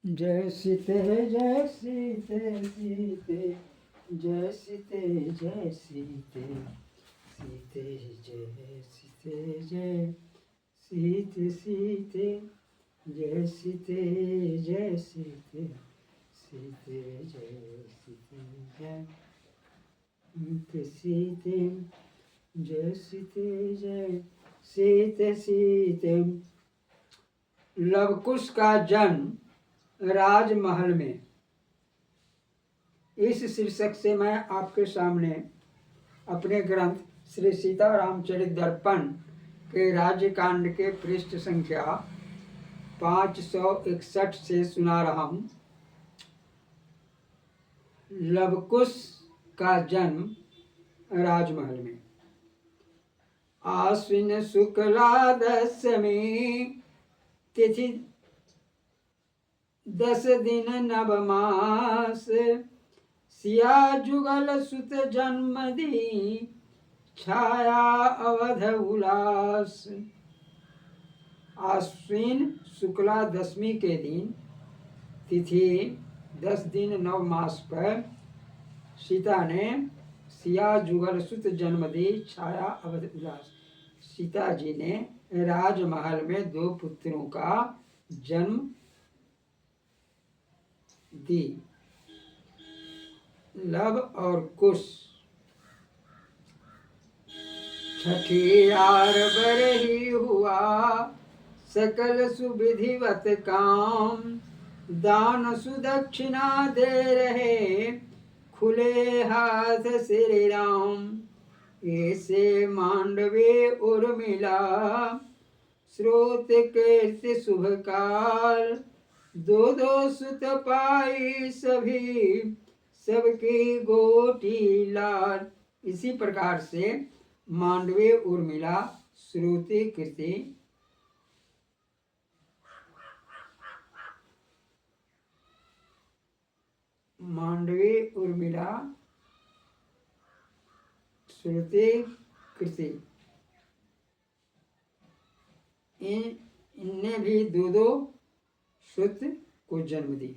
जय सीते जय सीते सीते जय सीते जय सीते सीते जय सीते जय सीते सीते जय सीते जय सीते सीते जय सीते जय सीते जय सीते जय सीते सीते। लवकुश का जन्म राजमहल में, इस शीर्षक से मैं आपके सामने अपने ग्रंथ श्री सीतारामचरित दर्पण के राज्यकांड के पृष्ठ संख्या 561 से सुना रहा हूँ। लवकुश का जन्म राजमहल में। आश्विन शुक्ला दशमी तिथि 10 दिन नवमास, सिया जुगल सुत जन्म दी, छाया अवध उल्लास। आश्विन शुक्ला दशमी के दिन तिथि 10 दिन नव मास पर सीता ने सिया जुगल सुत जन्म दी, छाया अवध उल्लास। सीता जी ने राजमहल में 2 पुत्रों का जन्म दी, लव और कुश। छठियार बरही हुआ, सकल सुविधिवत काम, दान सुदक्षिणा दे रहे, खुले हाथ श्री राम। ऐसे मांडवे उर्मिला, स्रोत कीर्ति शुभ काल, 2 सुत पाई सभी, सबकी गोटी लाल। इसी प्रकार से मांडवे उर्मिला, श्रुति कीर्ति, मांडवे उर्मिला, श्रुति कीर्ति, इनने भी 2 सुत को जन्म दी।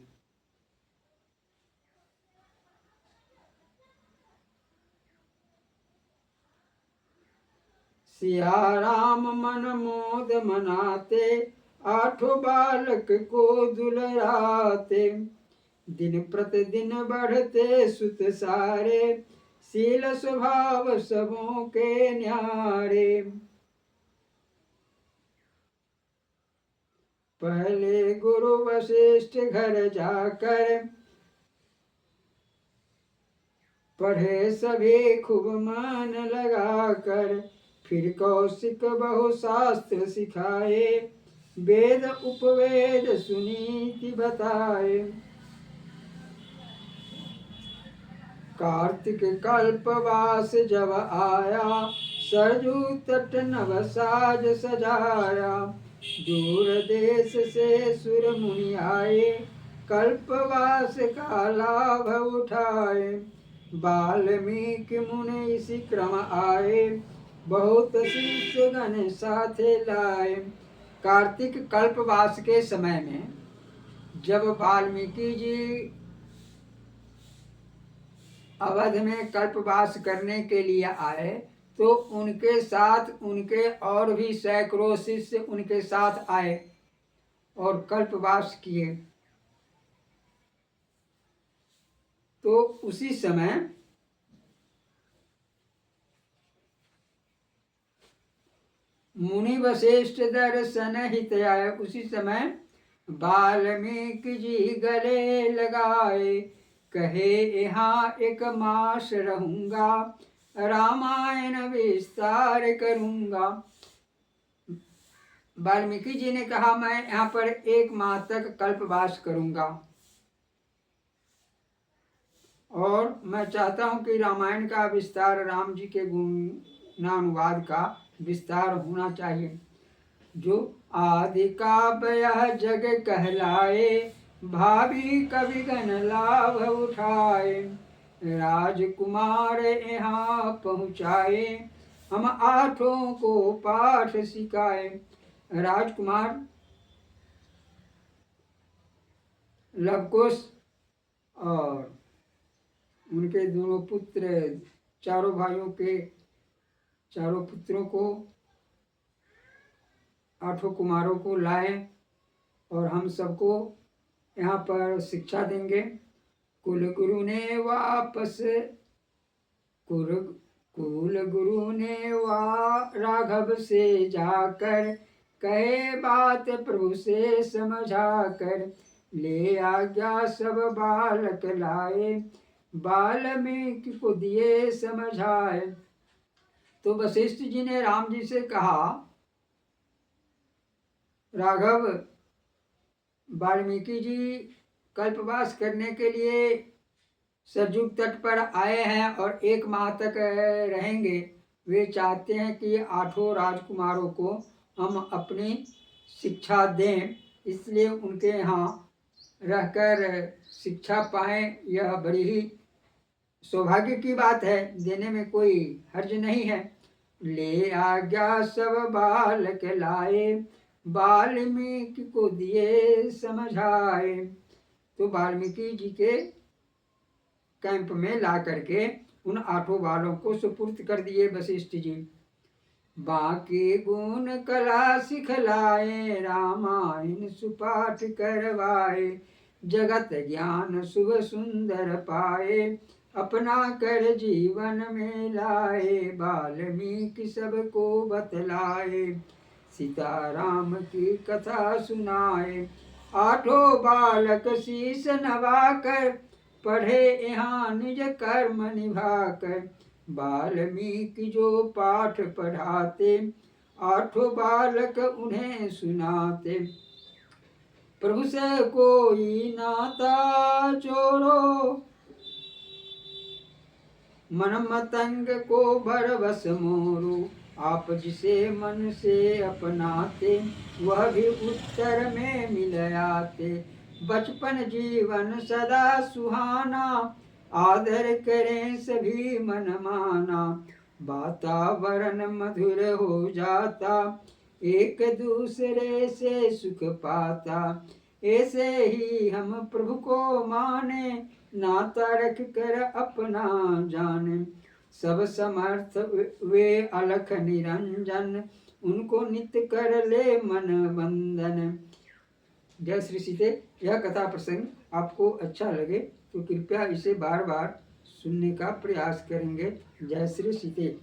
सिया राम मन मोद मनाते, 8 बालक को दुलराते, दिन प्रतिदिन बढ़ते सुत सारे, शील स्वभाव सबों के न्यारे। पहले गुरु वशिष्ठ घर जाकर, पढ़े सभी खूब मन लगाकर, फिर कौशिक बहु शास्त्र सिखाए, वेद उपवेद सुनीति बताए। कार्तिक कल्पवास जब आया, सरजू तट नव साज सजाया, दूर देश से सुर मुनि आए, कल्पवास का लाभ उठाए। वाल्मीकि मुनि इसी क्रम आए, बहुत शिष्य गण साथे लाए। कार्तिक कल्पवास के समय में जब वाल्मीकि जी अवध में कल्पवास करने के लिए आए, तो उनके साथ उनके और भी सैकड़ों शिष्य उनके साथ आए और कल्पवास किए। तो उसी समय मुनि वशिष्ठ दर्शन हित आए। उसी समय वाल्मीकि जी गले लगाए, कहे यहाँ 1 मास रहूंगा, रामायण विस्तार करूंगा। वाल्मीकि जी ने कहा मैं यहाँ पर 1 माह तक कल्पवास करूंगा और मैं चाहता हूं कि रामायण का विस्तार, राम जी के गुणानुवाद का विस्तार होना चाहिए। जो आदि काव्य यह जग कहलाए, भावी कविगण लाभ उठाए, राजकुमार यहाँ पहुँचाए, हम 8 को पाठ सिखाए। राजकुमार लवकुश और उनके दोनों पुत्र, चारों भाइयों के चारों पुत्रों को, 8 कुमारों को लाए और हम सबको यहाँ पर शिक्षा देंगे। कुल गुरु ने वापस कुल कुल गुरु ने राघव से जाकर कहे बात प्रभु से समझा कर, ले आज्ञा सब बालक लाए, वाल्मीकि को दिए समझाए। तो वशिष्ठ जी ने राम जी से कहा, राघव, वाल्मीकि जी कल्पवास करने के लिए सरयुग तट पर आए हैं और 1 माह तक रहेंगे। वे चाहते हैं कि 8 राजकुमारों को हम अपनी शिक्षा दें, इसलिए उनके यहाँ रहकर शिक्षा पाएं। यह बड़ी ही सौभाग्य की बात है, देने में कोई हर्ज नहीं है। ले आज्ञा सब बालक लाए, वाल्मीकि को दिए समझाए। तो वाल्मीकि जी के कैंप में ला करके उन 8 बालों को सुपुर्द कर दिए वशिष्ठ जी। बाकी गुण कला सिखलाए, रामायण सुपाठ करवाए, जगत ज्ञान शुभ सुंदर पाए, अपना कर जीवन में लाए, वाल्मीकि सबको बतलाए, सीताराम की कथा सुनाए। 8 बालक शीश नवाकर, पढ़े यहाँ निज कर्म निभाकर, वाल्मीकि जो पाठ पढ़ाते, 8 बालक उन्हें सुनाते। प्रभु से कोई नाता जोड़ो, मन मतंग को भरवश मोरो, आप जिसे मन से अपनाते, वह भी उत्तर में मिल आते। बचपन जीवन सदा सुहाना, आदर करें सभी मन माना, वातावरण मधुर हो जाता, एक दूसरे से सुख पाता। ऐसे ही हम प्रभु को माने, नाता रख कर अपना जाने। सब समर्थ वे अलख निरंजन, उनको नित्य कर ले मन बंधन। जय श्री सीते। यह कथा प्रसंग आपको अच्छा लगे तो कृपया इसे बार बार सुनने का प्रयास करेंगे। जय श्री सीते।